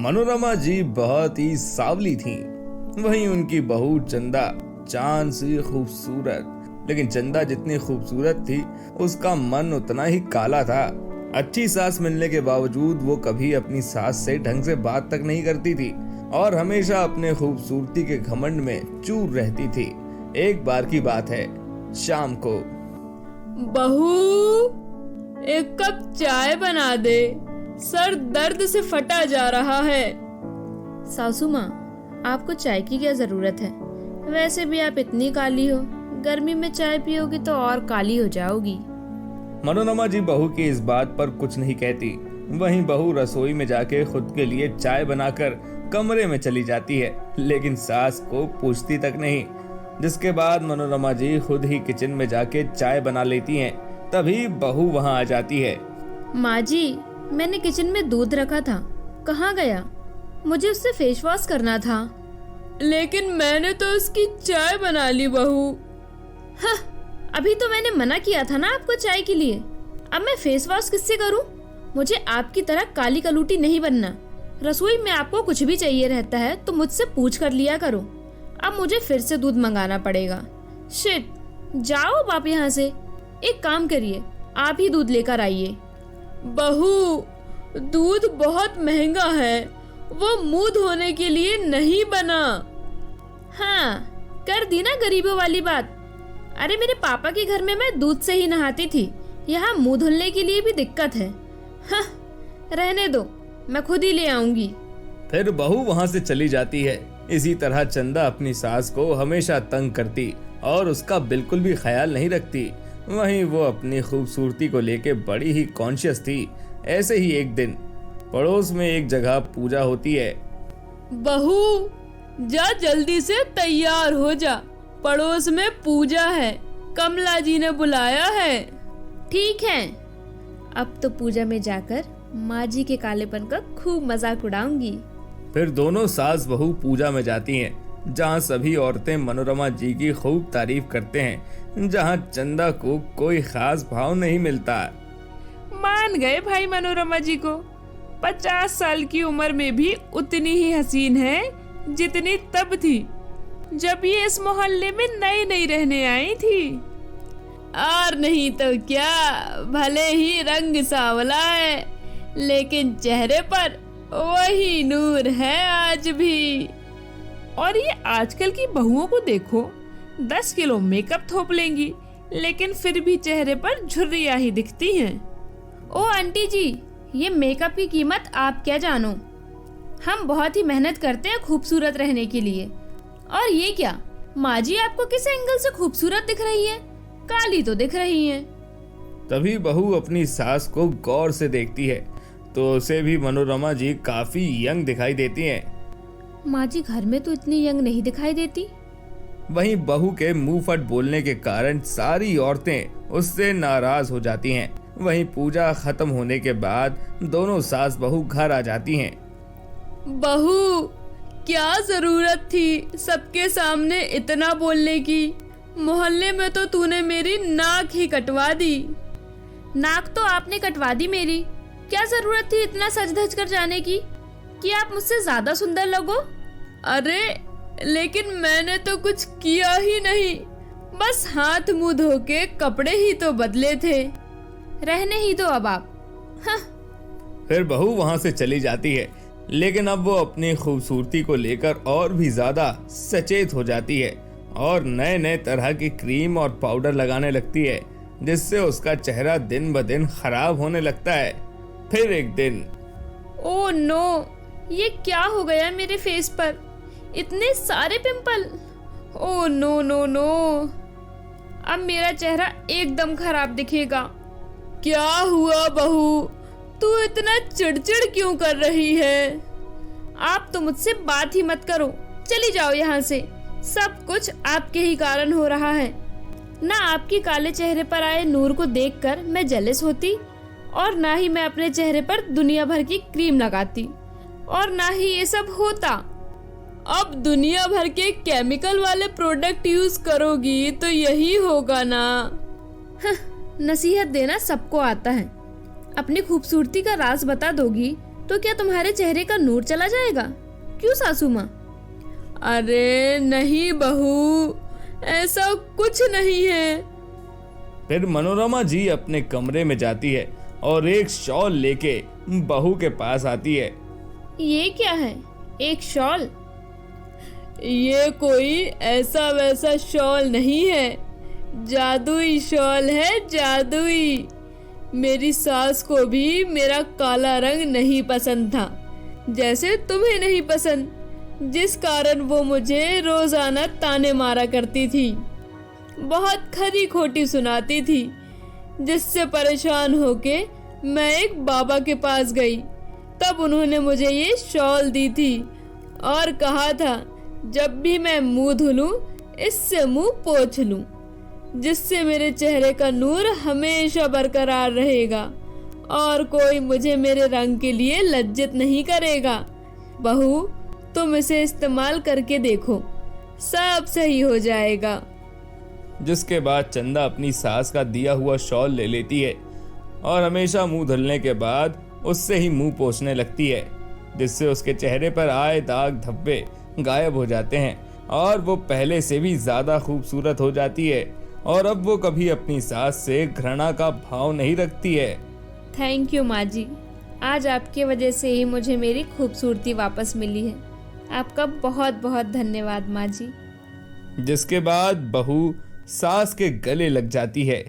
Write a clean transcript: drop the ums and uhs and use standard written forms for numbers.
मनोरमा जी बहुत ही सांवली थीं। वहीं उनकी बहू चंदा चांद सी खूबसूरत, लेकिन चंदा जितनी खूबसूरत थी उसका मन उतना ही काला था। अच्छी सास मिलने के बावजूद वो कभी अपनी सास से ढंग से बात तक नहीं करती थी और हमेशा अपने खूबसूरती के घमंड में चूर रहती थी। एक बार की बात है, शाम को, बहू एक कप चाय बना दे, सर दर्द से फटा जा रहा है। सासू माँ, आपको चाय की क्या जरूरत है? वैसे भी आप इतनी काली हो, गर्मी में चाय पियोगी तो और काली हो जाओगी। मनोरमा जी बहू की इस बात पर कुछ नहीं कहती। वहीं बहू रसोई में जाके खुद के लिए चाय बनाकर कमरे में चली जाती है, लेकिन सास को पूछती तक नहीं। जिसके बाद मनोरमा जी खुद ही किचन में जाके चाय बना लेती हैं। तभी बहू वहां आ जाती है। माँ जी, मैंने किचन में दूध रखा था, कहाँ गया? मुझे उससे फेस वॉश करना था। लेकिन मैंने तो उसकी चाय बना ली बहू। हाँ, अभी तो मैंने मना किया था ना आपको चाय के लिए। अब मैं फेस वॉश किससे करूं? मुझे आपकी तरह काली कलूटी नहीं बनना। रसोई में आपको कुछ भी चाहिए रहता है तो मुझसे पूछ कर लिया करो। अब मुझे फिर से दूध मंगाना पड़ेगा। शिट, जाओ आप यहाँ से। एक काम करिए, आप ही दूध लेकर आइए। बहू, दूध बहुत महंगा है, वो मुंह धोने के लिए नहीं बना। हाँ, कर दी ना गरीबों वाली बात। अरे मेरे पापा के घर में मैं दूध से ही नहाती थी, यहाँ मुंह धुलने के लिए भी दिक्कत है। हाँ, रहने दो, मैं खुद ही ले आऊंगी। फिर बहू वहां से चली जाती है। इसी तरह चंदा अपनी सास को हमेशा तंग करती और उसका बिल्कुल भी ख्याल नहीं रखती। वहीं वो अपनी खूबसूरती को लेके बड़ी ही कॉन्शियस थी। ऐसे ही एक दिन पड़ोस में एक जगह पूजा होती है। बहू, जा जल्दी से तैयार हो जा, पड़ोस में पूजा है, कमला जी ने बुलाया है। ठीक है, अब तो पूजा में जाकर माँ जी के कालेपन का खूब मजाक उड़ाऊंगी। फिर दोनों सास बहू पूजा में जाती हैं, जहाँ सभी औरतें मनोरमा जी की खूब तारीफ करते हैं, जहाँ चंदा को कोई खास भाव नहीं मिलता। मान गए भाई मनोरमा जी को। 50 साल की उम्र में भी उतनी ही हसीन है जितनी तब थी जब ये इस मोहल्ले में नई नई रहने आई थी। और नहीं तो क्या, भले ही रंग सांवला है लेकिन चेहरे पर वही नूर है आज भी। और ये आजकल की बहुओं को देखो, 10 किलो मेकअप थोप लेंगी लेकिन फिर भी चेहरे पर झुर्रियां ही दिखती हैं। ओ आंटी जी, ये मेकअप की कीमत आप क्या जानो। हम बहुत ही मेहनत करते हैं खूबसूरत रहने के लिए। और ये क्या, माँ जी आपको किस एंगल से खूबसूरत दिख रही है? काली तो दिख रही है। तभी बहू अपनी सास को गौर से देखती है तो उसे भी मनोरमा जी काफी यंग दिखाई देती हैं। माँ जी घर में तो इतनी यंग नहीं दिखाई देती। वहीं बहू के मुंह फट बोलने के कारण सारी औरतें उससे नाराज हो जाती हैं। वहीं पूजा खत्म होने के बाद दोनों सास बहू घर आ जाती हैं। बहू, क्या जरूरत थी सबके सामने इतना बोलने की? मोहल्ले में तो तूने मेरी नाक ही कटवा दी। नाक तो आपने कटवा दी मेरी। क्या जरूरत थी इतना सज धज कर जाने की कि आप मुझसे ज्यादा सुंदर लगो? अरे लेकिन मैंने तो कुछ किया ही नहीं, बस हाथ मुंह धो के कपड़े ही तो बदले थे। रहने ही दो अब आप। हाँ। फिर बहू वहां से चली जाती है, लेकिन अब वो अपनी खूबसूरती को लेकर और भी ज्यादा सचेत हो जाती है और नए नए तरह की क्रीम और पाउडर लगाने लगती है, जिससे उसका चेहरा दिन ब दिन खराब होने लगता है। फिर एक दिन, ओह नो, ये क्या हो गया मेरे फेस पर? इतने सारे pimple. Oh no no no, अब मेरा चेहरा एकदम खराब दिखेगा। क्या हुआ बहू, तू इतना चिड़चिड़ क्यों कर रही है? आप तो मुझसे बात ही मत करो, चली जाओ यहाँ से। सब कुछ आपके ही कारण हो रहा है। ना आपके काले चेहरे पर आए नूर को देखकर मैं जेलस होती, और ना ही मैं अपने चेहरे पर दुनिया भर की क्रीम लगाती, और ना ही ये सब होता। अब दुनिया भर के केमिकल वाले प्रोडक्ट यूज करोगी तो यही होगा ना। नसीहत देना सबको आता है। अपनी खूबसूरती का राज बता दोगी तो क्या तुम्हारे चेहरे का नूर चला जाएगा? क्यों सासू माँ? अरे नहीं बहू, ऐसा कुछ नहीं है। फिर मनोरमा जी अपने कमरे में जाती है और एक शॉल लेके बहू के पास आती है। ये क्या है? एक शॉल? ये कोई ऐसा वैसा शॉल नहीं है, जादुई शॉल है, जादुई। मेरी सास को भी मेरा काला रंग नहीं पसंद था, जैसे तुम्हें नहीं पसंद, जिस कारण वो मुझे रोजाना ताने मारा करती थी, बहुत खरी खोटी सुनाती थी, जिससे परेशान होके मैं एक बाबा के पास गई। तब उन्होंने मुझे ये शॉल दी थी और कहा था जब भी मैं मुंह धुलूं इससे मुंह पोंछ लूं, जिससे मेरे चेहरे का नूर हमेशा बरकरार रहेगा और कोई मुझे मेरे रंग के लिए लज्जित नहीं करेगा। बहू, तुम इसे इस्तेमाल करके देखो, सब सही हो जाएगा। जिसके बाद चंदा अपनी सास का दिया हुआ शॉल ले लेती है और हमेशा मुंह धुलने के बाद उससे ही मुंह पोंछने लगती है, जिससे उसके चेहरे पर आए दाग धब्बे गायब हो जाते हैं और वो पहले से भी ज्यादा खूबसूरत हो जाती है और अब वो कभी अपनी सास से घृणा का भाव नहीं रखती है। थैंक यू माँ जी, आज आपकी वजह से ही मुझे मेरी खूबसूरती वापस मिली है। आपका बहुत बहुत धन्यवाद माँ जी। जिसके बाद बहू सास के गले लग जाती है